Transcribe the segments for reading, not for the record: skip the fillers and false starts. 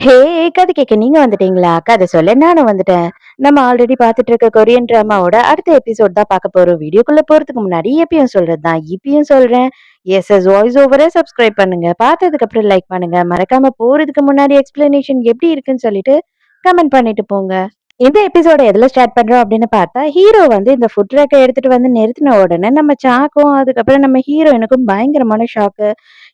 ஹே! கதை கேட்க நீங்க வந்துட்டீங்களா? கதை சொல்ல நானும் வந்துட்டேன். நம்ம ஆல்ரெடி பார்த்துட்டு இருக்க கொரியன் டிராமாவோட அடுத்த எபிசோட் தான் பார்க்க போறோம். வீடியோக்குள்ள போறதுக்கு முன்னாடி எப்பயும் சொல்றது தான். இப்பயும் சொல்றேன். எஸ்எஸ் வாய்ஸ் ஓவர சப்ஸ்கிரைப் பண்ணுங்க. பார்த்ததுக்கு அப்புறம் லைக் பண்ணுங்க. மறக்காம போறதுக்கு முன்னாடி எக்ஸ்பிளனேஷன் எப்படி இருக்குன்னு சொல்லிட்டு கமெண்ட் பண்ணிட்டு போங்க. இந்த எபிசோட எதுல ஸ்டார்ட் பண்றோம் அப்படின்னு பார்த்தா, ஹீரோ வந்து இந்த ஃபுட் ட்ரக்க எடுத்துட்டு வந்து நிறுத்தின உடனே நம்ம சாக்கும், அதுக்கப்புறம் நம்ம ஹீரோயினுக்கும் பயங்கரமான ஷாக்கு.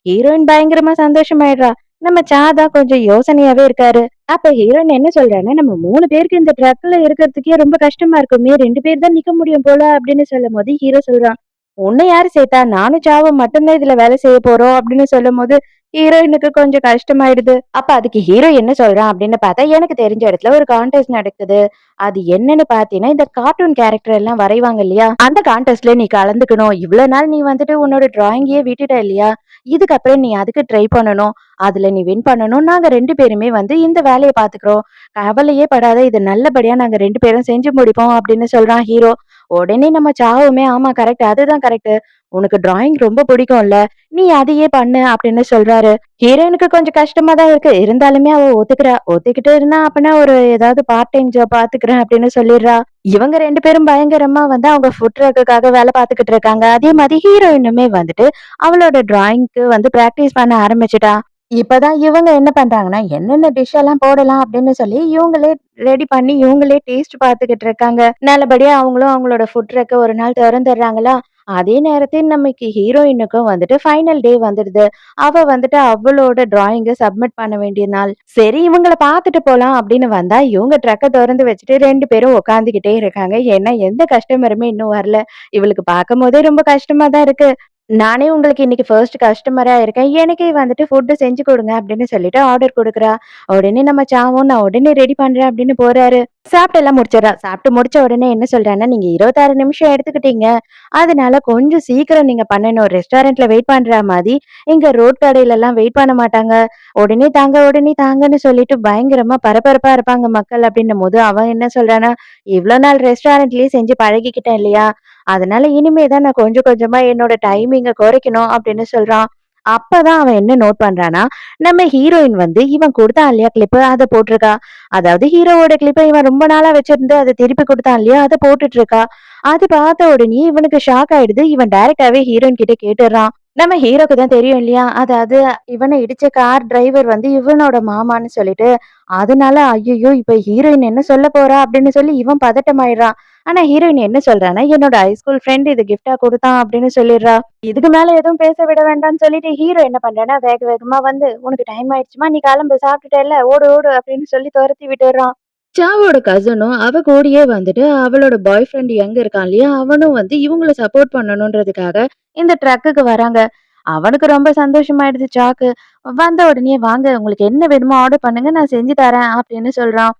ஹீரோயின் பயங்கரமா சந்தோஷமாயிடுறா. நம்ம சா தான் கொஞ்சம் யோசனையாவே இருக்காரு. அப்ப ஹீரோயின் என்ன சொல்றாங்கன்னா, நம்ம 3 பேருக்கு இந்த ட்ரக்ல இருக்கிறதுக்கே ரொம்ப கஷ்டமா இருக்குமே, 2 பேர் தான் நிக்க முடியும் போல அப்படின்னு சொல்லும்போது, ஹீரோ சொல்றான், "உன்னை யாரு சேத்தா? நானும் சாவும் மட்டும் தான் இதுல வேலை செய்ய போறோம்" அப்படின்னு சொல்லும்போது, ஹீரோயினுக்கு கொஞ்சம் கஷ்டமாயிடுது. அப்ப அதுக்கு ஹீரோ என்ன சொல்றான் அப்படின்னு பார்த்தா, "எனக்கு தெரிஞ்ச இடத்துல ஒரு கான்டெஸ்ட் நடக்குது. அது என்னன்னு பார்த்தீன்னா, இந்த கார்ட்டூன் கேரக்டர் எல்லாம் வரைவாங்க இல்லையா? அந்த கான்டெஸ்ட்ல நீ கலந்துக்கணும். இவ்வளவு நாள் நீ வந்துட்டு உன்னோட டிராயிங்கே விட்டுட்ட இல்லையா? இதுக்கப்புறம் நீ அதுக்கு ட்ரை பண்ணணும். அதுல நீ வின் பண்ணணும். நாங்க 2 பேருமே வந்து இந்த வேலைய பார்த்துக்கிறோம். கவலையே படாத. இது நல்லபடியா நாங்க 2 பேரும் செஞ்சு முடிப்போம்" அப்படின்னு சொல்றான் ஹீரோ. உடனே நம்ம சாவுமே, "ஆமா கரெக்ட். அதுதான் கரெக்ட். உனக்கு டிராயிங் ரொம்ப பிடிக்கும்ல. நீ அதையே பண்ணு" அப்படின்னு சொல்றாரு. ஹீரோயினுக்கு கொஞ்சம் கஷ்டமா தான் இருக்கு. இருந்தாலுமே அவ ஒத்துக்கிறா. ஒத்துக்கிட்டு இருந்தா அப்பனா ஒரு ஏதாவது பார்ட் டைம் ஜாப் பாத்துக்கிறேன் அப்படின்னு சொல்லிடுறா. இவங்க 2 பேரும் பயங்கரமா வந்து அவங்க ஃபுட் ட்ரக்குக்காக வேலை பார்த்துக்கிட்டு இருக்காங்க. அதே மாதிரி ஹீரோயினுமே வந்துட்டு அவளோட டிராயிங்க்கு வந்து பிராக்டிஸ் பண்ண ஆரம்பிச்சுட்டா. இப்பதான் இவங்க என்ன பண்றாங்கன்னா, என்னென்ன டிஷ் எல்லாம் போடலாம் அப்படின்னு சொல்லி இவங்களே ரெடி பண்ணி இவங்களே டேஸ்ட் பார்த்துக்கிட்டு இருக்காங்க. நல்லபடியா அவங்களும் அவங்களோட ஃபுட் ட்ரக்க ஒரு நாள் தொறந்துடுறாங்களா? அதே நேரத்தில் நமக்கு ஹீரோயினுக்கும் வந்துட்டு ஃபைனல் டே வந்துடுது. அவ வந்துட்டு அவளோட டிராயிங்க சப்மிட் பண்ண வேண்டிய நாள். சரி இவங்கள பார்த்துட்டு போலாம் அப்படின்னு வந்தா, இவங்க ட்ரக்க தொறந்து வச்சுட்டு 2 பேரும் உட்காந்துக்கிட்டே இருக்காங்க. ஏன்னா எந்த கஸ்டமருமே இன்னும் வரல. இவளுக்கு பார்க்கும்போதே ரொம்ப கஷ்டமா தான் இருக்கு. நானே உங்களுக்கு இன்னைக்கு ஃபர்ஸ்ட் கஸ்டமரா இருக்கேன். எனக்கே வந்துட்டு ஃபுட் செஞ்சு குடுங்க அப்படின்னு சொல்லிட்டு ஆர்டர் குடுக்குறா. உடனே நம்ம சாவும் நான் உடனே ரெடி பண்றேன் அப்படின்னு போறாரு. சாப்பிட்டு எல்லாம் முடிச்சிடுறா. சாப்பிட்டு முடிச்ச உடனே என்ன சொல்றான்னா, நீங்க 26 நிமிஷம் எடுத்துக்கிட்டீங்க. அதனால கொஞ்சம் சீக்கிரம் நீங்க பண்ணணும். ரெஸ்டாரண்ட்ல வெயிட் பண்ற மாரி இங்க ரோட் கடையிலலாம் வெயிட் பண்ண மாட்டாங்க. உடனே தாங்க, உடனே தாங்கன்னு சொல்லிட்டு பயங்கரமா பரபரப்பா இருப்பாங்க மக்கள் அப்படின்னும்போது, அவன் என்ன சொல்றான்னா, இவ்ளோ நாள் ரெஸ்டாரண்ட்லயே செஞ்சு பழகிக்கிட்டேன் இல்லையா? அதனால இனிமே தான் நான் கொஞ்சம் கொஞ்சமா என்னோட டைமிங்க குறைக்கணும் அப்படின்னு சொல்றான். அப்பதான் அவன் என்ன நோட் பண்றான்னா, நம்ம ஹீரோயின் வந்து இவன் குடுத்தான் இல்லையா கிளிப்பு அத போட்டிருக்கா. அதாவது ஹீரோவோட கிளிப்ப இவன் ரொம்ப நாளா வச்சிருந்து அத திருப்பி குடுத்தான் இல்லையா அத போட்டுட்டு இருக்கா. அது பார்த்த உடனே இவனுக்கு ஷாக் ஆயிடுது. இவன் டைரக்டாவே ஹீரோயின் கிட்ட கேட்டுறான். நம்ம ஹீரோக்கு தான் தெரியும் இல்லையா? அதாவது இவன இடிச்ச கார் டிரைவர் வந்து இவனோட மாமான்னு சொல்லிட்டு. அதனால ஐய்யய்யோ! இப்ப ஹீரோயின் என்ன சொல்ல போறா? அப்படின்னு சொல்லி இவன் பதட்டமாயிடுறான். ஆனா ஹீரோயின் என்ன சொல்றான்னா, என்னோட ஹைஸ்கூல் ஃப்ரெண்ட் இது கிஃப்ட்டா குடுத்தான் அப்படின்னு சொல்லிடுறா. இதுக்கு மேல எதுவும் பேச விட வேண்டாம்னு சொல்லிட்டு ஹீரோ என்ன பண்றான்னா, வேக வேகமா வந்து, "உனக்கு டைம் ஆயிடுச்சுமா, நீ கிளம்பு சாப்பிட்டுட்டல்ல, ஓடு ஓடு" அப்படின்னு சொல்லி தொரத்தி விட்டுர்றான். சாவோட கசினும் அவ கூடயே வந்துட்டு அவளோட பாய் ஃப்ரெண்ட் எங்க இருக்கான் இல்லையா? அவனும் வந்து இவங்கள சப்போர்ட் பண்ணணுன்றதுக்காக இந்த ட்ரக்குக்கு வராங்க. அவனுக்கு ரொம்ப சந்தோஷமாயிடுது சாக்கு. வந்த உடனே, "வாங்க உங்களுக்கு என்ன வேணுமோ ஆர்டர் பண்ணுங்க, நான் செஞ்சு தரேன்" அப்படின்னு சொல்றான்.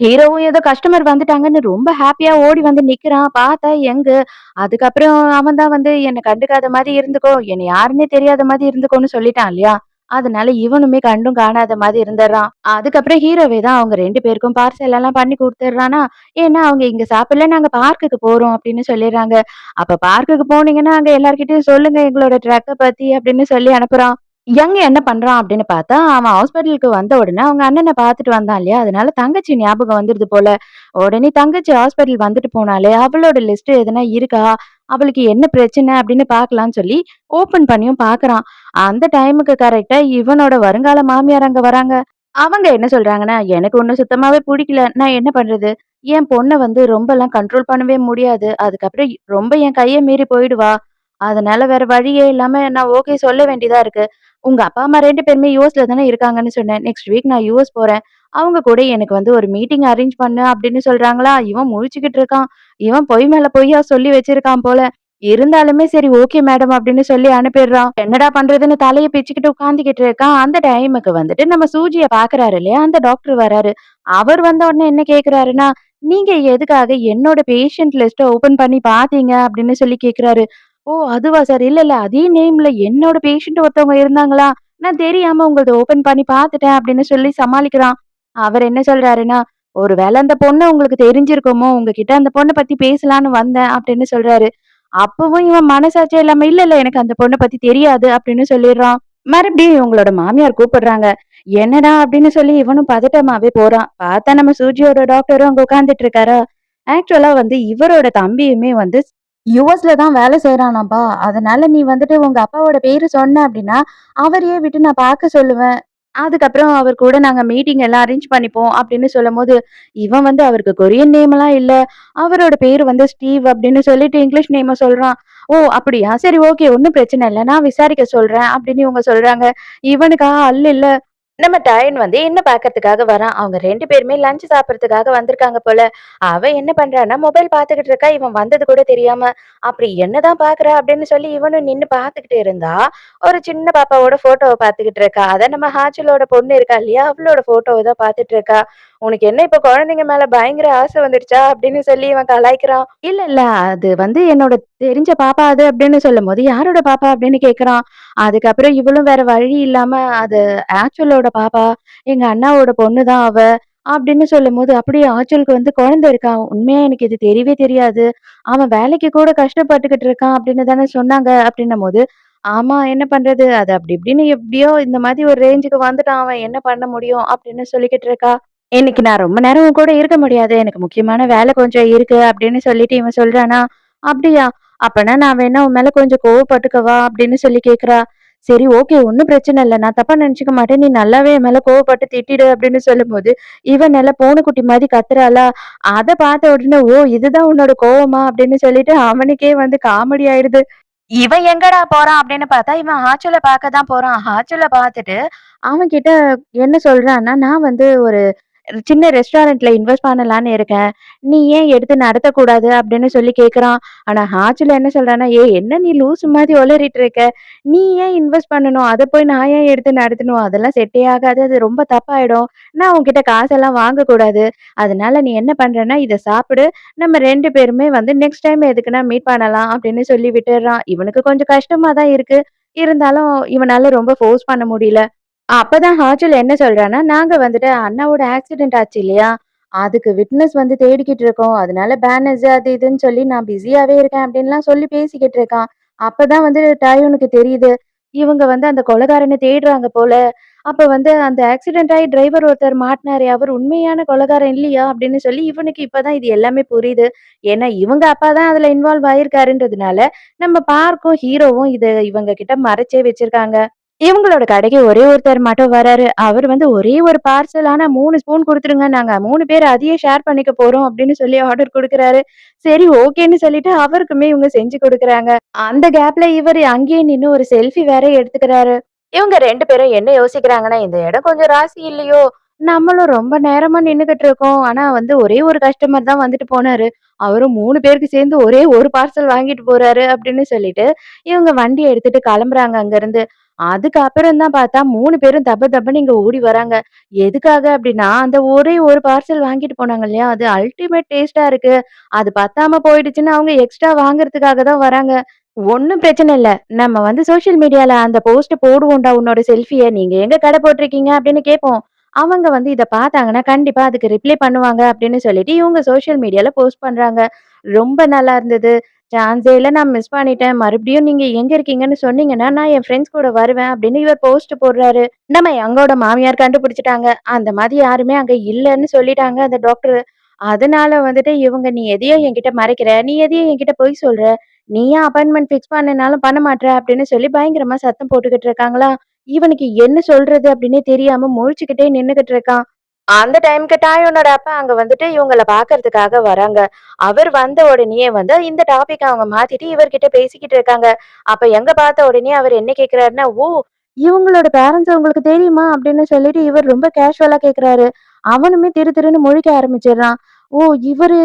ஹீரோவும் ஏதோ கஸ்டமர் வந்துட்டாங்கன்னு ரொம்ப ஹாப்பியா ஓடி வந்து நிக்கிறான். பார்த்தா எங்க, அதுக்கப்புறம் அவன் தான் வந்து என்ன கண்டுக்காத மாரி இருந்துக்கோ, என்ன யாருன்னே தெரியாத மாரி இருந்துக்கோன்னு சொல்லிட்டான் இல்லையா? அதனால இவனுமே கண்டும் காணாத மாரி இருந்துர்றான். அதுக்கப்புறம் ஹீரோவே தான் அவங்க 2 பேருக்கும் பார்சல் எல்லாம் பண்ணி குடுத்துடுறானா, ஏன்னா அவங்க இங்க சாப்பிடல நாங்க பார்க்குக்கு போறோம் அப்படின்னு சொல்லிடுறாங்க. அப்ப பார்க்குக்கு போனீங்கன்னா அங்க எல்லார்கிட்டயும் சொல்லுங்க எங்களோட ட்ரக்க பத்தி அப்படின்னு சொல்லி அனுப்புறான். யங் என்ன பண்றான் அப்படின்னு பார்த்தா, அவன் ஹாஸ்பிட்டலுக்கு வந்த உடனே அவங்க அண்ணன பார்த்துட்டு வந்தான் இல்லையா? அதனால தங்கச்சி ஞாபகம் வந்துருது போல. உடனே தங்கச்சி ஹாஸ்பிட்டல் வந்துட்டு போனாலே, அவளோட லிஸ்ட் எதுனா இருக்கா? அவளுக்கு என்ன பிரச்சனை அப்படின்னு பார்க்கலான்னு சொல்லி ஓப்பன் பண்ணியும் பார்க்குறான். அந்த டைமுக்கு கரெக்ட்டா இவனோட வருங்கால மாமியார் அங்க வராங்க. அவங்க என்ன சொல்றாங்கன்னா, "எனக்கு உன்ன சுத்தமாவே புடிக்கல. நான் என்ன பண்றது? என் பொண்ண வந்து ரொம்பலாம் கண்ட்ரோல் பண்ணவே முடியாது. அதுக்கப்புறம் ரொம்ப என் கைய மீறி போயிடுவா. அதனால வேற வழியே இல்லாம நான் ஓகே சொல்ல வேண்டியதா இருக்கு. உங்க அப்பா, அம்மா 2 பேருமே யுஎஸ்ல தானே இருக்காங்கன்னு சொன்னேன். நெக்ஸ்ட் வீக் நான் யுஎஸ் போறேன். அவங்க கூட எனக்கு வந்து ஒரு மீட்டிங் அரேஞ்ச் பண்ணு அப்படின்னு சொல்றாங்களா, இவன் முழிச்சுக்கிட்டு இருக்கான். இவன் பொய் மேல பொய்யா சொல்லி வச்சிருக்கான் போல. இருந்தாலுமே சரி ஓகே மேடம் அப்படின்னு சொல்லி அனுப்பிடுறான். என்னடா பண்றதுன்னு தலைய பிச்சுக்கிட்டு உட்கார்ந்துகிட்டு இருக்கான். அந்த டைமுக்கு வந்துட்டு நம்ம சூஜிய பாக்குறாரு இல்லையா? அந்த டாக்டர் வராரு. அவர் வந்த உடனே என்ன கேக்குறாருன்னா, "நீங்க எதுக்காக என்னோட பேஷண்ட் லிஸ்ட்ட ஓப்பன் பண்ணி பாத்தீங்க?" அப்படின்னு சொல்லி கேக்குறாரு. "ஓ! அதுவா சார்? இல்ல, இல்ல. அதே நேம்ல என்னோட பேஷண்ட் ஒருத்தவங்க இருந்தாங்களா? நான் தெரியாம உங்களத ஓப்பன் பண்ணி பாத்துட்டேன்" அப்படின்னு சொல்லி சமாளிக்கிறான். அவர் என்ன சொல்றாருன்னா, "ஒருவேள அந்த பொண்ணு உங்களுக்கு தெரிஞ்சிருக்குமோ, உங்ககிட்ட அந்த பொண்ண பத்தி பேசலான்னு வந்தேன்" அப்படின்னு சொல்றாரு. அப்பவும் இவன் மனசாட்சியே இல்லாம, "இல்ல, இல்ல எனக்கு அந்த பொண்ண பத்தி தெரியாது" அப்படின்னு சொல்லிடுறான். மறுபடியும் இவங்களோட மாமியார் கூப்பிடுறாங்க. என்னடா அப்படின்னு சொல்லி இவனும் பதட்டமாவே போறான். பார்த்தா நம்ம சூஜியோட டாக்டரும் அங்க உட்கார்ந்துட்டு இருக்காரா. ஆக்சுவலா வந்து இவரோட தம்பியுமே வந்து யுஎஸ்ல தான் வேலை செய்றானாம்பா. அதனால நீ வந்துட்டு உங்க அப்பாவோட பேரு சொன்ன அப்படின்னா, அவரையே விட்டு நான் பார்க்க சொல்லுவேன். அதுக்கப்புறம் அவர் கூட நாங்க மீட்டிங் எல்லாம் அரேஞ்ச் பண்ணிப்போம் அப்படின்னு சொல்லும்போது, இவன் வந்து அவருக்கு கொரியன் நேம்லாம் இல்ல. அவரோட பேரு வந்து ஸ்டீவ் அப்படின்னு சொல்லிட்டு இங்கிலீஷ் நேம சொல்றான். ஓ! அப்படியா? சரி ஓகே. ஒண்ணும் பிரச்சனை இல்ல. நான் விசாரிக்க சொல்றேன் அப்படின்னு இவங்க சொல்றாங்க. இவனுக்கா அல்ல இல்ல. நம்ம டாயன் வந்து என்ன பார்க்கறதுக்காக வரான். அவங்க 2 பேருமே லஞ்ச் சாப்பிடறதுக்காக வந்திருக்காங்க போல. அவ என்ன பண்றான்னா, மொபைல் பார்த்துக்கிட்டு இருக்கா. இவன் வந்தது கூட தெரியாம. அப்படி என்னதான் பார்க்குறா அப்படின்னு சொல்லி இவனும் நின்னு பார்த்துக்கிட்டு இருந்தா, ஒரு சின்ன பாப்பாவோட ஃபோட்டோவ பார்த்துக்கிட்டு இருக்கா. அதான் நம்ம ஹாச்சிலோட பொண்ணு இருக்கா இல்லையா? அவளோட ஃபோட்டோவ தான் பார்த்துட்டு இருக்கா. "உனக்கு என்ன இப்ப குழந்தைங்க மேல பயங்கர ஆசை வந்துடுச்சா?" அப்படின்னு சொல்லி இவன் கலாய்க்கிறான். "இல்ல, இல்ல. அது வந்து என்னோட தெரிஞ்ச பாப்பா அது" அப்படின்னு சொல்லும்போது, "யாரோட பாப்பா?" அப்படின்னு கேட்குறான். அதுக்கப்புறம் இவளும் வேற வழி இல்லாம, "அது ஆச்சலோட பாப்பா. எங்க அண்ணாவோட பொண்ணு தான் அவ." அப்படின்னு சொல்லும்போது, "அப்படியா ஆச்சலுக்கு வந்து குழந்தை இருக்கா? உண்மையா எனக்கு இது தெரியவே தெரியாது. அவன் வேலைக்கு கூட கஷ்டப்பட்டுக்கிட்டு இருக்கான் அப்படின்னு தானே சொன்னாங்க." அப்படின்னம்போது, "ஆமா என்ன பண்றது? அது அப்படி இப்படின்னு எப்படியோ இந்த மாதிரி ஒரு ரேஞ்சுக்கு வந்துட்டான் அவன். என்ன பண்ண முடியும்?" அப்படின்னு சொல்லிக்கிட்டு இருக்கா. "இன்னைக்கு நான் ரொம்ப நேரம் உன் கூட இருக்க முடியாது. எனக்கு முக்கியமான வேலை கொஞ்சம் இருக்கு." அப்படின்னு சொல்லிட்டு இவன் சொல்றானா, "அப்படியா? அப்பன்னா நான் வேணா உன் மேல கொஞ்சம் கோவப்பட்டுக்கவா?" அப்படின்னு சொல்லி கேட்கிறா. சரி ஓகே. ஒண்ணும் பிரச்சனை இல்ல. நான் தப்பா நெனச்சுக்க மாட்டேன். நீ நல்லாவே என் மேல கோவப்பட்டு திட்டிடு அப்படின்னு சொல்லும்போது, இவ நல்லா பூனைக்குட்டி மாரி கத்துறாளா, அத பார்த்த உடனே, "ஓ! இதுதான் உன்னோட கோவமா?" அப்படின்னு சொல்லிட்டு அவனுக்கே வந்து காமெடி ஆயிடுது. இவன் எங்கடா போறான் அப்படின்னு பார்த்தா, இவன் ஆச்சல பார்க்க தான் போறான். ஆச்சல பார்த்துட்டு, அவன்கிட்ட என்ன சொல்றான்னா, "நான் வந்து ஒரு சின்ன ரெஸ்டாரண்ட்ல இன்வெஸ்ட் பண்ணலான்னு இருக்கேன். நீ ஏன் எடுத்து நடத்தக்கூடாது?" அப்படின்னு சொல்லி கேட்குறான். ஆனா ஹாச்சில என்ன சொல்றான்னா, "ஏய் என்ன நீ லூசு மாரி ஒளறிட்டு இருக்க? நீ ஏன் இன்வெஸ்ட் பண்ணணும்? அத போய் நான் ஏன் எடுத்து நடத்தணும்? அதெல்லாம் செட்டே ஆகாது. அது ரொம்ப தப்பாயிடும். நான் உன்கிட்ட காசெல்லாம் வாங்கக்கூடாது. அதனால நீ என்ன பண்றன்னா, இத சாப்பிடு. நம்ம 2 பேருமே வந்து நெக்ஸ்ட் டைம் எதுக்குன்னா மீட் பண்ணலாம்." அப்படின்னு சொல்லி விட்டுர்றான். இவனுக்கு கொஞ்சம் கஷ்டமா தான் இருக்கு. இருந்தாலும் இவனால ரொம்ப ஃபோர்ஸ் பண்ண முடியல. அப்பதான் ஹாஜில் என்ன சொல்றான்னா, "நாங்க வந்துட்டு அண்ணாவோட ஆக்சிடென்ட் ஆச்சு இல்லையா? அதுக்கு விட்னஸ் வந்து தேடிக்கிட்டு இருக்கோம். அதனால பேனர்ஸ் அது இதுன்னு சொல்லி நான் பிஸியாவே இருக்கேன்." அப்படின்லாம் சொல்லி பேசிக்கிட்டு இருக்கான். அப்பதான் வந்து டயோனுக்கு தெரியுது. இவங்க வந்து அந்த கொலைகாரன தேடுறாங்க போல. அப்ப வந்து அந்த ஆக்சிடென்ட் ஆயி டிரைவர் ஒருத்தர் மாட்டுனாரே, அவர் உண்மையான கொலைகாரன் இல்லையா? அப்படின்னு சொல்லி இவனுக்கு இப்பதான் இது எல்லாமே புரியுது. ஏன்னா இவங்க அப்பா தான் அதுல இன்வால்வ் ஆயிருக்காருன்றதுனால, நம்ம பார்க்கும் ஹீரோவும் இத இவங்க கிட்ட மறைச்சே வச்சிருக்காங்க. இவங்களோட கடைக்கு ஒரே ஒருத்தர் மட்டும் வராரு. அவரு வந்து ஒரே ஒரு பார்சல் ஆனா 3 ஸ்பூன் குடுத்துருங்க. நாங்க 3 பேர் அதையே ஷேர் பண்ணிக்க போறோம் அப்படின்னு சொல்லி ஆர்டர் குடுக்குறாரு. சரி ஓகேன்னு சொல்லிட்டு அவருக்குமே இவங்க செஞ்சு குடுக்குறாங்க. அந்த கேப்ல இவரு அங்கேயே நின்னு ஒரு செல்ஃபி வேற எடுத்துக்கிறாரு. இவங்க 2 பேரும் என்ன யோசிக்கிறாங்கன்னா, இந்த இடம் கொஞ்சம் ராசி இல்லையோ! நம்மளும் ரொம்ப நேரமா நின்னுகிட்டு இருக்கோம். ஆனா வந்து ஒரே ஒரு கஸ்டமர் தான் வந்துட்டு போனாரு. அவரும் 3 பேருக்கு சேர்ந்து ஒரே ஒரு பார்சல் வாங்கிட்டு போறாரு அப்படின்னு சொல்லிட்டு, இவங்க வண்டிய எடுத்துட்டு கிளம்புறாங்க அங்கருந்து. அதுக்கு அப்புறம் தான் பார்த்தா 3 பேரும் தப தபன்னு இங்க ஓடி வராங்க. எதுக்காக அப்டின்னா, அந்த ஒரே ஒரு பார்சல் வாங்கிட்டு போனாங்க இல்லையா? அது அல்டிமேட் டேஸ்ட்டா இருக்கு. அது பத்தாம போயிடுச்சுன்னு அவங்க எக்ஸ்ட்ரா வாங்குறதுக்காக தான் வராங்க. ஒண்ணும் பிரச்சனை இல்ல. நம்ம வந்து சோசியல் மீடியால அந்த போஸ்ட் போடுவோம்டா உன்னோட செல்ஃபிய. நீங்க எங்க கடை போட்டிருக்கீங்க அப்படின்னு கேட்போம். அவங்க வந்து இத பார்த்தாங்கன்னா, கண்டிப்பா அதுக்கு ரிப்ளை பண்ணுவாங்க அப்படின்னு சொல்லிட்டு இவங்க சோசியல் மீடியால போஸ்ட் பண்றாங்க. ரொம்ப நல்லா இருந்தது. சான்ஸே இல்ல நான் மிஸ் பண்ணிட்டேன். மறுபடியும் நீங்க எங்க இருக்கீங்கன்னு சொன்னீங்கன்னா, நான் என் ஃப்ரெண்ட்ஸ் கூட வருவேன் அப்படின்னு இவர் போஸ்ட் போடுறாரு. நம்ம யங்கோட மாமியார் கண்டுபிடிச்சுட்டாங்க. அந்த மாதிரி யாருமே அங்க இல்லன்னு சொல்லிட்டாங்க அந்த டாக்டர். அதனால வந்துட்டு இவங்க "நீ எதையோ என்கிட்ட மறைக்கிற. நீ எதையோ என்கிட்ட பொய் சொல்ற. நீ ஏன் அப்பாயின்ட்மென்ட் ஃபிக்ஸ் பண்ணனாலும் பண்ண மாட்ற" அப்படின்னு சொல்லி பயங்கரமா சத்தம் போட்டுக்கிட்டு இருக்காங்களா. இவனுக்கு என்ன சொல்றது அப்படின்னே தெரியாம முழிச்சுக்கிட்டே நின்னுகிட்டு இருக்கான். அந்த டைம்க்கு டாயோனோட அப்பா அங்க வந்துட்டு இவங்கள பார்க்கறதுக்காக வராங்க. அவர் வந்த உடனேயே வந்து இந்த டாபிக்க அவங்க மாத்திட்டு இவர்கிட்ட பேசிக்கிட்டு இருக்காங்க. அப்ப எங்க பார்த்த உடனே அவர் என்ன கேட்கிறாருன்னா, "ஓ! இவங்களோட பேரண்ட்ஸ் உங்களுக்கு தெரியுமா?" அப்படின்னு சொல்லிட்டு இவர் ரொம்ப கேஷுவலா கேட்கிறாரு. அவனுமே திரு திருன்னு முழிக்க ஆரம்பிச்சுடுறான். "ஓ! இவரு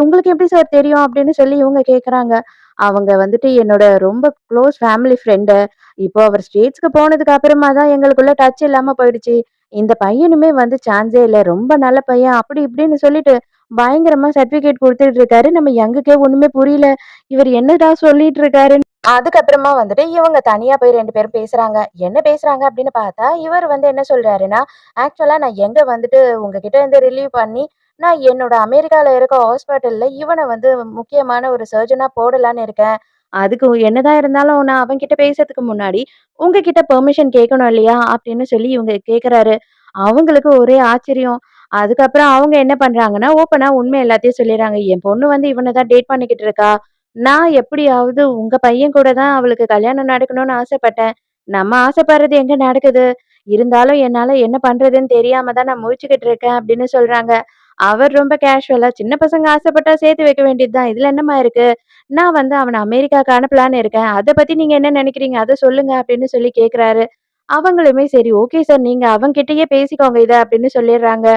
உங்களுக்கு எப்படி சார் தெரியும்?" அப்படின்னு சொல்லி இவங்க கேட்கறாங்க. அவங்க வந்துட்டு என்னோட ரொம்ப க்ளோஸ் ஃபேமிலி ஃப்ரெண்டு. இப்போ அவர் ஸ்டேட்ஸ்க்கு போனதுக்கு அப்புறமா தான் எங்களுக்குள்ள டச் இல்லாம போயிடுச்சு. இந்த பையனுமே வந்து சான்ஸே இல்ல. ரொம்ப நல்ல பையன். அப்படி இப்படின்னு சொல்லிட்டு பயங்கரமா சர்டிபிகேட் குடுத்துட்டு இருக்காரு. நம்ம யங்குக்கே ஒண்ணுமே புரியல. இவர் என்னடா சொல்லிட்டு இருக்காருன்னு. அதுக்கப்புறமா வந்துட்டு இவங்க தனியா போய் 2 பேரும் பேசுறாங்க. என்ன பேசுறாங்க அப்படின்னு பார்த்தா, இவர் வந்து என்ன சொல்றாருன்னா, ஆக்சுவலா நான் எங்க வந்துட்டு உங்ககிட்ட இருந்து ரிலீவ் பண்ணி, நான் என்னோட அமெரிக்கால இருக்க ஹாஸ்பிட்டல்ல இவன வந்து முக்கியமான ஒரு சர்ஜனா போடலான்னு இருக்கேன். அதுக்கு என்னதான் இருந்தாலும் நான் அவன்கிட்ட பேசுறதுக்கு முன்னாடி, உங்ககிட்ட பெர்மிஷன் கேட்கணும் இல்லையா? அப்படின்னு சொல்லி இவங்க கேட்கறாரு. அவங்களுக்கு ஒரே ஆச்சரியம். அதுக்கப்புறம் அவங்க என்ன பண்றாங்கன்னா, ஓப்பனா உண்மை எல்லாத்தையும் சொல்லிர்றாங்க. என் பொண்ணு வந்து இவன தான் டேட் பண்ணிக்கிட்டு இருக்கா. நான் எப்படியாவது உங்க பையன் கூட தான் அவளுக்கு கல்யாணம் நடக்கணும்னு ஆசைப்பட்டேன். நம்ம ஆசைப்படுறது எங்க நடக்குது? இருந்தாலும் என்னால என்ன பண்றதுன்னு தெரியாம தான் நான் முழிச்சுக்கிட்டு இருக்கேன் அப்படின்னு சொல்றாங்க. அவர் ரொம்ப கேஷுவலா சின்ன பசங்க ஆசைப்பட்டா சேர்த்து வைக்க வேண்டியது தான். இதுல என்னம்மா இருக்கு? நான் வந்து அவன அமெரிக்காக்கு அனுப்பலான்னு இருக்கேன். அத பத்தி நீங்க என்ன நினைக்கிறீங்க? அத சொல்லுங்க அப்படின்னு சொல்லி கேட்கிறாரு. அவங்களுமே சரி ஓகே சார். நீங்க அவன்கிட்டயே பேசிக்கோங்க இத அப்படின்னு சொல்லிடுறாங்க.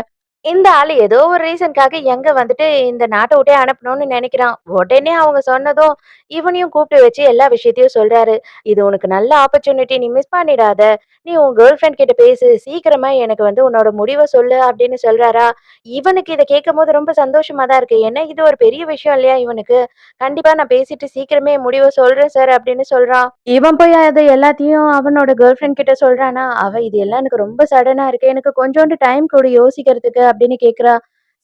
இந்த ஆளு ஏதோ ஒரு ரீசன்க்காக எங்க வந்துட்டு இந்த நாட்ட விட்டே அனுப்பணும்னு நெனைக்கிறான். உடனே அவங்க சொன்னதும், இவனையும் கூப்பிட்டு வச்சு எல்லா விஷயத்தையும் சொல்றாரு. "இது உனக்கு நல்ல ஆப்பர்ச்சுனிட்டி. நீ மிஸ் பண்ணிடாத. நீ உன் கேர்ள் ஃபிரெண்ட் கிட்ட பேசு. சீக்கிரமா எனக்கு வந்து உன்னோட முடிவ சொல்லு" அப்படின்னு சொல்றாரா. இவனுக்கு இத கேட்கும்போது ரொம்ப சந்தோஷமா தான் இருக்கு. ஏன்னா இது ஒரு பெரிய விஷயம் இல்லையா இவனுக்கு. "கண்டிப்பா நான் பேசிட்டு சீக்கிரமே என் முடிவ சொல்றேன் சார்" அப்படின்னு சொல்றான். இவன் போய் அத எல்லாத்தையும் அவனோட கேர்ள் ஃபிரெண்ட் கிட்ட சொல்றானா, அவ "இது எல்லாம் எனக்கு ரொம்ப சடனா இருக்கு. எனக்கு கொஞ்சோண்டு டைம் குடு யோசிக்கிறதுக்கு" அப்படின்னு கேட்கிறா.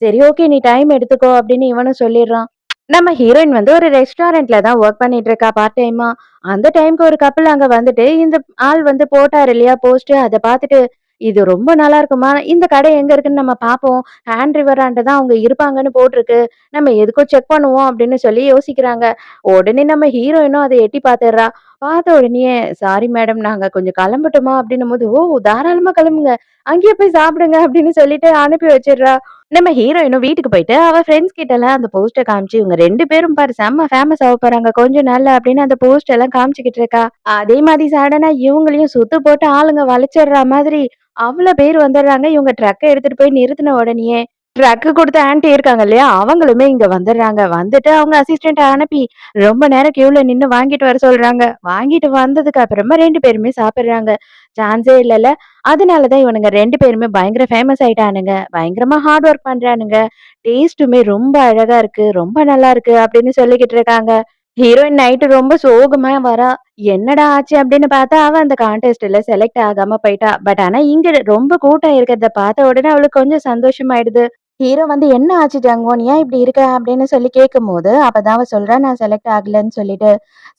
சரி ஓகே நீ டைம் எடுத்துக்கோ அப்படின்னு இவனும் சொல்லிடுறான். நம்ம ஹீரோயின் வந்து ஒரு ரெஸ்டாரண்ட்ல தான் வொர்க் பண்ணிட்டு இருக்கா பார்ட் டைமா. அந்த டைம்க்கு ஒரு கப்பிள் அங்க வந்துட்டு இந்த ஆள் வந்து போட்டாரு இல்லையா போஸ்ட் அத பார்த்துட்டு, "இது ரொம்ப நல்லா இருக்குமா, இந்த கடை எங்க இருக்குன்னு நம்ம பார்ப்போம். ஹேண்ட் ரிவராண்ட தான் அவங்க இருப்பாங்கன்னு போட்டிருக்கு. நம்ம எதுக்கும் செக் பண்ணுவோம்" அப்படின்னு சொல்லி யோசிக்கிறாங்க. உடனே நம்ம ஹீரோயினும் அத எட்டி பார்த்துடுறா. பார்த்த உடனேயே, "சாரி மேடம் நாங்க கொஞ்சம் கிளம்பட்டுமா?" அப்படின்னும்போது, "ஓ! தாராளமா கிளம்புங்க. அங்கேயே போய் சாப்பிடுங்க" அப்படின்னு சொல்லிட்டு அனுப்பி வச்சுடுறா. நம்ம ஹீரோயினும் வீட்டுக்கு போயிட்டு, அவ ஃப்ரெண்ட்ஸ் கிட்டலாம் அந்த போஸ்டர் காமிச்சு, "இவங்க 2 பேரும் பாரு செம்ம ஃபேமஸ் ஆக போறாங்க கொஞ்ச நாள்ல" அப்படின்னு அந்த போஸ்டர் எல்லாம் காமிச்சுக்கிட்டு இருக்கா. அதே மாதிரி சடனா இவங்களையும் சுத்து போட்டு ஆளுங்க வலிச்சிடுறா மாதிரி, அவ்வளோ பேர் வந்துடுறாங்க. இவங்க ட்ரக்க எடுத்துட்டு போய் நிறுத்தின உடனேயே. ட்ரக்கு குடுத்த ஆன்டி இருக்காங்க இல்லையா? அவங்களுமே இங்க வந்துடுறாங்க. வந்துட்டு அவங்க அசிஸ்டன்ட்ட அனுப்பி, ரொம்ப நேரம் கியூல நின்னு வாங்கிட்டு வர சொல்றாங்க. வாங்கிட்டு வந்ததுக்கு அப்புறமா 2 பேருமே சாப்பிடுறாங்க. சான்ஸே இல்லல்ல. அதனால தான் இவனுங்க 2 பேருமே பயங்கர ஃபேமஸ் ஆயிட்டானுங்க. பயங்கரமா ஹார்ட் ஒர்க் பண்றானுங்க. டேஸ்ட்டுமே ரொம்ப அழகா இருக்கு. ரொம்ப நல்லா இருக்கு அப்படின்னு சொல்லிக்கிட்டு இருக்காங்க. ஹீரோயின் நைட்டு ரொம்ப சோகமா வரா. என்னடா ஆச்சு அப்படின்னு பார்த்தா, அவ அந்த கான்டெஸ்ட்ல செலக்ட் ஆகாம போயிட்டா. பட் ஆனா இங்க ரொம்ப கூட்டம் இருக்கிறத பார்த்த உடனே அவளுக்கு கொஞ்சம் சந்தோஷமாயிடுது. ஹீரோ வந்து "என்ன ஆச்சு ஜங்வோன்? ஏன் இப்படி இருக்க?" அப்படின்னு சொல்லி கேட்கும்போது, அப்பதான் அவ சொல்றா, "நான் செலக்ட் ஆகலன்னு சொல்லிட்டு."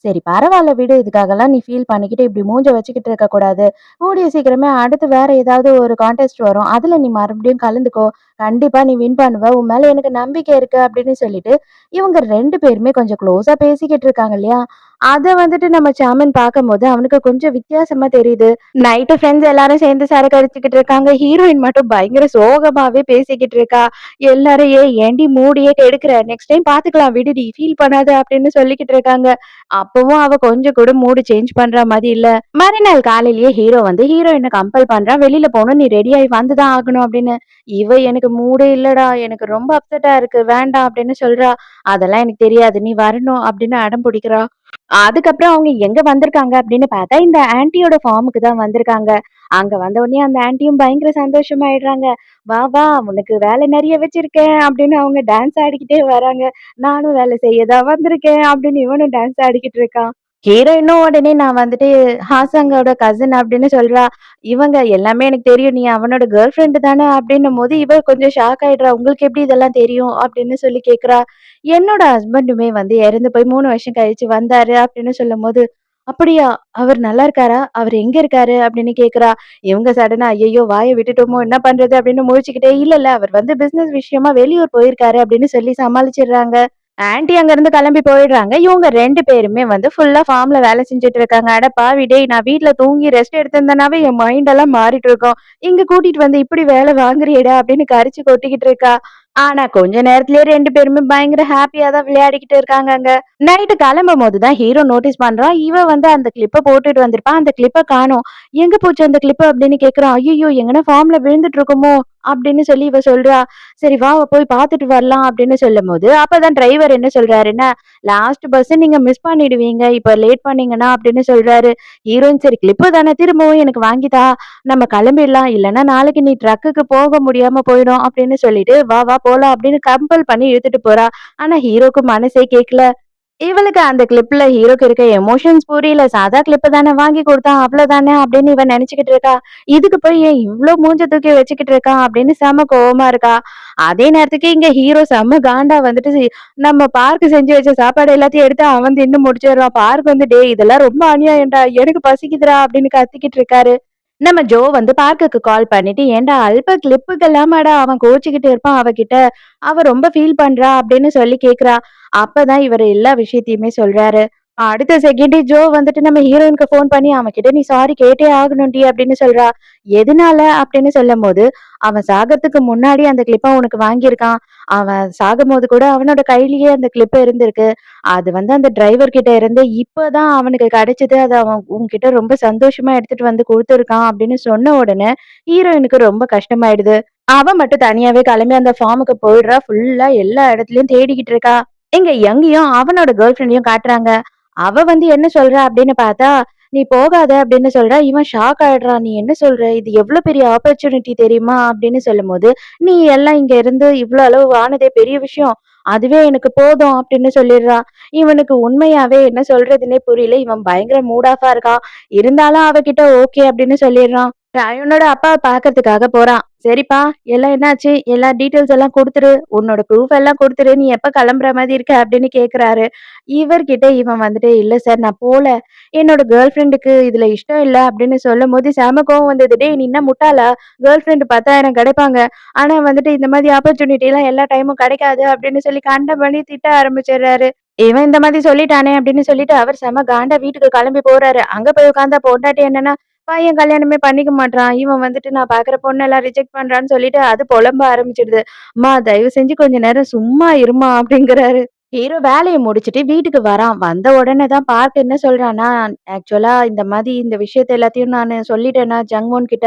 "சரி பரவால்ல விடு. இதுக்காகலாம் நீ ஃபீல் பண்ணிக்கிட்டு இப்படி மூஞ்ச வச்சுக்கிட்டு இருக்கக்கூடாது. கூடிய சீக்கிரமே அடுத்து வேற ஏதாவது ஒரு கான்டெஸ்ட் வரும். அதுல நீ மறுபடியும் கலந்துக்கோ. கண்டிப்பா நீ வின் பண்ணுவ. உன் மேல எனக்கு நம்பிக்கை இருக்கு." அப்படின்னு சொல்லிட்டு, இவங்க 2 பேருமே கொஞ்சம் க்ளோஸா பேசிக்கிட்டு இருக்காங்க இல்லையா? அத வந்துட்டு நம்ம சாமன் பார்க்கும்போது, அவனுக்கு கொஞ்சம் வித்தியாசமா தெரியுது. நைட்டு ஃப்ரெண்ட்ஸ் எல்லாரும் சேர்ந்து சரக்கு அடிச்சுக்கிட்டு இருக்காங்க. ஹீரோயின் மட்டும் பயங்கர சோகமாவே பேசிக்கிட்டு இருக்கா. எல்லாரும் ஏன்டி மூடியே கெடுக்குற? நெக்ஸ்ட் டைம் பார்த்துக்கலாம் விடுடி. ஃபீல் பண்ணாத அப்படின்னு சொல்லிக்கிட்டு இருக்காங்க. அப்பவும் அவ கொஞ்சம் கூட மூடு சேஞ்ச் பண்ற மாரி இல்ல. மறுநாள் காலையிலேயே ஹீரோ வந்து ஹீரோயின கம்பல் பண்றான். வெளியில போணும். நீ ரெடி ஆயி வந்து தான் ஆகணும் அப்படின்னு. இவ எனக்கு மூடே இல்லடா. எனக்கு ரொம்ப அப்செட்டா இருக்கு. வேண்டாம் அப்படின்னு சொல்றா. அதெல்லாம் எனக்கு தெரியாது. நீ வரணும் அப்படின்னு அடம் பிடிக்கிறா. அதுக்கப்புறம் அவங்க எங்க வந்திருக்காங்க அப்படின்னு பார்த்தா, இந்த ஆன்டியோட ஃபார்முக்கு தான் வந்திருக்காங்க. அங்க வந்த உடனே அந்த ஆன்டியும் பயங்கர சந்தோஷமாயிடுறாங்க. "வா, வா உனக்கு வேலை நெறைய வச்சிருக்கேன்" அப்படின்னு அவங்க டான்ஸ் ஆடிக்கிட்டே வராங்க. "நானும் வேலை செய்ய தான் வந்திருக்கேன்" அப்படின்னு இவனும் டான்ஸ் ஆடிக்கிட்டு இருக்கான். ஹீரோயினும் உடனே நான் வந்துட்டு ஹாசாங்கோட கசின் அப்படின்னு சொல்றா. இவங்க எல்லாமே எனக்கு தெரியும். நீ அவனோட கேர்ள் ஃபிரெண்ட் தானே அப்படின்னும்போது, இவ கொஞ்சம் ஷாக் ஆயிடுறா. உங்களுக்கு எப்படி இதெல்லாம் தெரியும்? அப்படின்னு சொல்லி கேட்கிறா. என்னோட ஹஸ்பண்டுமே வந்து இறந்து போய் 3 வருஷம் கழிச்சு வந்தாரு அப்படின்னு சொல்லும்போது, அப்படியா? அவர் நல்லா இருக்காரா? அவர் எங்க இருக்காரு? அப்படின்னு கேட்கிறா. இவங்க சடனா ஐயய்யோ! வாய விட்டுட்டோமோ! என்ன பண்றது? அப்படின்னு முழிச்சுக்கிட்டே, இல்ல, இல்ல அவர் வந்து பிசினஸ் விஷயமா வெளியூர் போயிருக்காரு அப்படின்னு சொல்லி சமாளிச்சுடுறாங்க. ஆன்டி அங்கருந்து கிளம்பி போயிடுறாங்க. இவங்க 2 பேருமே வந்து ஃபுல்லா ஃபார்ம்ல வேலை செஞ்சுட்டு இருக்காங்க. "அட பாவி டேய்! நான் வீட்ல தூங்கி ரெஸ்ட் எடுத்திருந்தேனாவே என் மைண்ட் எல்லாம் மாறிட்டு இருக்கும். இங்க கூட்டிட்டு வந்து இப்படி வேலை வாங்குறியேடா!" அப்படின்னு கரிச்சு கொட்டிக்கிட்டு இருக்கா. ஆனா கொஞ்ச நேரத்திலேயே 2 பேருமே பயங்கர ஹேப்பியா தான் விளையாடிக்கிட்டு இருக்காங்க அங்க. நைட்டு கிளம்பும்போது தான் ஹீரோ நோட்டீஸ் பண்றான். இவ வந்து அந்த கிளிப்ப போட்டுட்டு வந்திருப்பா. அந்த கிளிப்ப காணோம். "எங்க போச்சு அந்த கிளிப்பு?" அப்படின்னு கேட்கிறான். "ஐய்யய்யோ! எங்கனா ஃபார்ம்ல விழுந்துட்டு இருக்குமோ?" அப்படின்னு சொல்லி இவ சொல்றா. "சரி வா போய் பார்த்துட்டு வரலாம்" அப்படின்னு சொல்லும்போது, அப்பதான் டிரைவர் என்ன சொல்றாருன்னா, "லாஸ்ட் பஸ் நீங்க மிஸ் பண்ணிடுவீங்க. இப்ப லேட் பண்ணீங்கன்னா" அப்படின்னு சொல்றாரு. ஹீரோயின் "சரி கிளிப்பு தானே திரும்பவும் எனக்கு வாங்கி தா. நம்ம கிளம்பிடலாம். இல்லன்னா நாளைக்கு நீ ட்ரக்குக்கு போக முடியாம போயிடும்" அப்படின்னு சொல்லிட்டு, "வா வா போலாம்" அப்படின்னு கம்பல் பண்ணி இழுத்துட்டு போறா. ஆனா ஹீரோக்கு மனசே கேட்கல. இவளுக்கு அந்த கிளிப்ல ஹீரோக்கு இருக்க எமோஷன்ஸ் புரியல. சாதா கிளிப் தானே வாங்கி குடுத்தான். அவ்வளோதானே அப்படின்னு இவ நெனச்சுக்கிட்டு இருக்கா. இதுக்கு போய் ஏன் இவ்ளோ மூஞ்ச தூக்கி வச்சுக்கிட்டு இருக்கான் அப்படின்னு செம கோவமா இருக்கா. அதே நேரத்துக்கு இங்க ஹீரோ செம்ம காண்டா வந்துட்டு நம்ம பார்க் செஞ்சு வச்ச சாப்பாடு எல்லாத்தையும் எடுத்து அவன் தின்னு முடிச்சிடுறான். பார்க் வந்து "டேய் இதெல்லாம் ரொம்ப அநியாயம்டா. எனக்கு பசிக்குதுடா" அப்படின்னு கத்திக்கிட்டு இருக்காரு. நம்ம ஜோ வந்து பார்க்குக்கு கால் பண்ணிட்டு, "ஏன்டா அல்ப கிளிப்புக்கெல்லாமாடா அவன் கோவிச்சுக்கிட்டு இருப்பான் அவகிட்ட. அவ ரொம்ப ஃபீல் பண்றா" அப்படின்னு சொல்லி கேட்கிறா. அப்பதான் இவரு எல்லா விஷயத்தையுமே சொல்றாரு. அடுத்த செகண்டே ஜோ வந்துட்டு நம்ம ஹீரோயினுக்கு ஃபோன் பண்ணி, "அவன்கிட்ட நீ சாரி கேட்டே ஆகணும்டி" அப்படின்னு சொல்றா. "எதனால?" அப்படின்னு சொல்லும்போது, "அவன் சாகறதுக்கு முன்னாடி அந்த கிளிப்ப உனக்கு வாங்கியிருக்கான். அவன் சாகும்போது கூட அவனோட கையிலேயே அந்த கிளிப் இருந்திருக்கு. அது வந்து அந்த டிரைவர் கிட்ட இருந்து இப்பதான் அவனுக்கு கிடைச்சது. அத அவன் உன்கிட்ட ரொம்ப சந்தோஷமா எடுத்துட்டு வந்து குடுத்துருக்கான்" அப்படின்னு சொன்ன உடனே, ஹீரோயினுக்கு ரொம்ப கஷ்டமாயிடுது. அவ மட்டும் தனியாவே கிளம்பி அந்த ஃபார்முக்கு போயிடுறா. ஃபுல்லா எல்லா இடத்துலயும் தேடிக்கிட்டு இருக்கா. இங்க யங்கியும் அவனோட கேர்ள் ஃபிரெண்டையும் காட்டுறாங்க. அவ வந்து என்ன சொல்றா அப்படின்னு பார்த்தா, "நீ போகாத" அப்படின்னு சொல்றா. இவன் ஷாக் ஆயிடுறான். "நீ என்ன சொல்ற? இது எவ்ளோ பெரிய ஆப்பர்ச்சுனிட்டி தெரியுமா?" அப்படின்னு சொல்லும்போது, "நீ எல்லாம் இங்க இருந்து இவ்ளோ அளவு ஆனதே பெரிய விஷயம். அதுவே எனக்கு போதும்" அப்படின்னு சொல்லிடுறா. இவனுக்கு உண்மையாவே என்ன சொல்றதுன்னே புரியல. இவன் பயங்கர மூட் ஆஃபா இருக்கான். இருந்தாலும் அவகிட்ட ஓகே அப்படின்னு சொல்லிடுறான். ராயனோட அப்பாவ பாக்கறதுக்காக போறான். "சரிப்பா, எல்லாம் என்னாச்சு? எல்லா டீட்டெயில்ஸ் எல்லாம் குடுத்துரு. உன்னோட ப்ரூஃப் எல்லாம் குடுத்துரு. நீ எப்ப கிளம்புற மாதிரி இருக்க?" அப்படின்னு கேட்கிறாரு. இவர்கிட்ட இவன் வந்துட்டு, "இல்ல சார் நான் போல. என்னோட கேர்ள் ஃபிரெண்டுக்கு இதுல இஷ்டம் இல்ல" அப்படின்னு சொல்லும்போது செம கோவம் வந்தது. "டேய் நீ என்ன முட்டாளா? கேர்ள் ஃபிரெண்ட் 10,000 கிடைப்பாங்க. ஆனா வந்துட்டு இந்த மாதிரி ஆப்பர்ச்சுனிட்டி எல்லாம் எல்லா டைமும் கிடைக்காது" அப்படின்னு சொல்லி கண்டபடி திட்ட ஆரம்பிச்சுடுறாரு. இவன் இந்த மாதிரி சொல்லிட்டானே அப்படின்னு சொல்லிட்டு அவர் செம காண்டா வீட்டுக்கு கிளம்பி போறாரு. அங்க போய் உட்கார்ந்தா பொண்டாட்டி என்னன்னா, பையன் கல்யாணமே பண்ணிக்க மாட்றான். இவன் வந்துட்டு நான் பார்க்குற பொண்ணெல்லாம் ரிஜெக்ட் பண்றான்னு சொல்லிட்டு அது புலம்ப ஆரம்பிச்சுடுது. "அம்மா தயவு செஞ்சு கொஞ்ச நேரம் சும்மா இரும்மா" அப்படிங்கிறாரு. ஹீரோ வேலைய முடிச்சுட்டு வீட்டுக்கு வரான். வந்த உடனே தான் பார்த்து என்ன சொல்றான்னா, ஆக்சுவலா இந்த மாரி இந்த விஷயத்த எல்லாத்தையும் நானு சொல்லிட்டேன்னா ஜங்மோன் கிட்ட.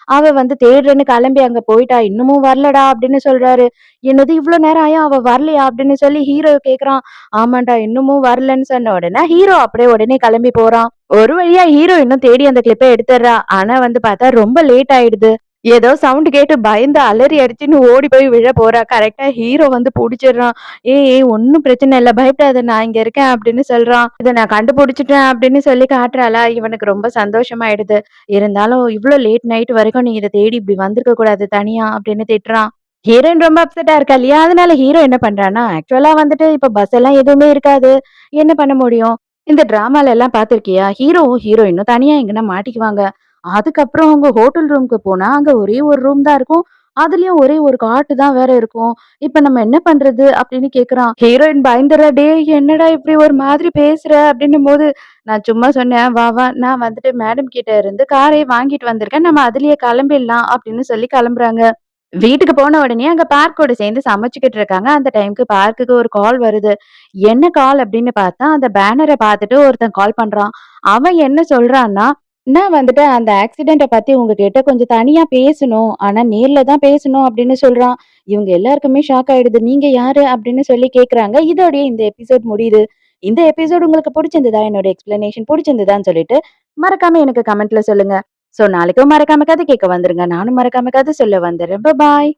அவ வந்து தேடுறேன்னு கிளம்பி அங்க போயிட்டா. இன்னமும் வரலடா அப்படின்னு சொல்றாரு. "என்னது இவ்ளோ நேரம் ஆயும் அவ வரலையா?" அப்படின்னு சொல்லி ஹீரோ கேட்குறான். "ஆமாண்டா இன்னமும் வரலன்னு" சொன்ன உடனே ஹீரோ அப்படியே உடனே கிளம்பி போறான். ஒரு வழியா ஹீரோயினும் தேடி அந்த கிளிப்ப எடுத்துடுறா. ஆனா வந்து பார்த்தா ரொம்ப லேட் ஆயிடுது. ஏதோ சவுண்ட் கேட்டு பயந்து அலறி அடிச்சுன்னு ஓடி போய் விழ போறா. கரெக்ட்டா ஹீரோ வந்து புடிச்சிடுறான். "ஏய் ஏய் ஒண்ணும் பிரச்சனை இல்ல. பயப்படாத நான் இங்க இருக்கேன்" அப்படின்னு சொல்றான். "இத நான் கண்டுபிடிச்சுட்டேன்" அப்படின்னு சொல்லி காட்டுறாளா, இவனுக்கு ரொம்ப சந்தோஷமாயிடுது. இருந்தாலும் "இவ்ளோ லேட் நைட் வரைக்கும் நீ இத தேடி இப்படி வந்திருக்க கூடாது தனியா" அப்படின்னு திட்டுறான். ஹீரோயின் ரொம்ப அப்செட்டா இருக்கா இல்லையா? அதனால ஹீரோ என்ன பண்றான்னா, ஆக்சுவலா வந்துட்டு இப்ப பஸ் எல்லாம் எதுவுமே இருக்காது. என்ன பண்ண முடியும்? இந்த டிராமால எல்லாம் பார்த்திருக்கியா? ஹீரோவும், ஹீரோயினும் தனியா எங்கனா மாட்டிக்குவாங்க. அதுக்கப்புறம் அவங்க ஹோட்டல் ரூம்க்கு போனா, அங்க ஒரே ஒரு ரூம் தான் இருக்கும். அதுலயும் ஒரே ஒரு காட்டு தான் வேற இருக்கும். இப்ப நம்ம என்ன பண்றது? அப்படின்னு கேட்குறான். ஹீரோயின் பயந்துர்றா. "டேய் என்னடா இப்படி ஒரு மாதிரி பேசுற?" அப்படின்னும்போது, "நான் சும்மா சொன்னேன். வா வா நான் வந்துட்டு மேடம் கிட்ட இருந்து காரே வாங்கிட்டு வந்திருக்கேன். நம்ம அதிலேயே கிளம்பிடலாம்" அப்படின்னு சொல்லி கிளம்புறாங்க. வீட்டுக்கு போன உடனே அங்க பார்க் கூட சேர்ந்து சமைச்சுக்கிட்டு இருக்காங்க. அந்த டைம்க்கு பார்க்குக்கு ஒரு கால் வருது. என்ன கால் அப்படின்னு பார்த்தா, அந்த பேனர பார்த்துட்டு ஒருத்தன் கால் பண்றான். அவன் என்ன சொல்றான்னா, "நான் வந்துட்டு அந்த ஆக்சிடென்ட்ட பத்தி உங்ககிட்ட கொஞ்சம் தனியா பேசணும். ஆனா நேர்ல தான் பேசணும்" அப்படின்னு சொல்றான். இவங்க எல்லாருக்குமே ஷாக் ஆயிடுது. "நீங்க யாரு?" அப்படின்னு சொல்லி கேட்குறாங்க. இதோடயே இந்த எபிசோட் முடியுது. இந்த எபிசோட் உங்களுக்கு புடிச்சிருந்ததா? என்னோட எக்ஸ்ப்ளனேஷன் புடிச்சிருந்ததான்னு சொல்லிட்டு, மறக்காம எனக்கு கமெண்ட்ல சொல்லுங்க. நாளைக்கும் மறக்காம கதை கேட்க வந்துருங்க. நானும் மறக்காம கதை சொல்ல வந்துர்றேன். பாய்.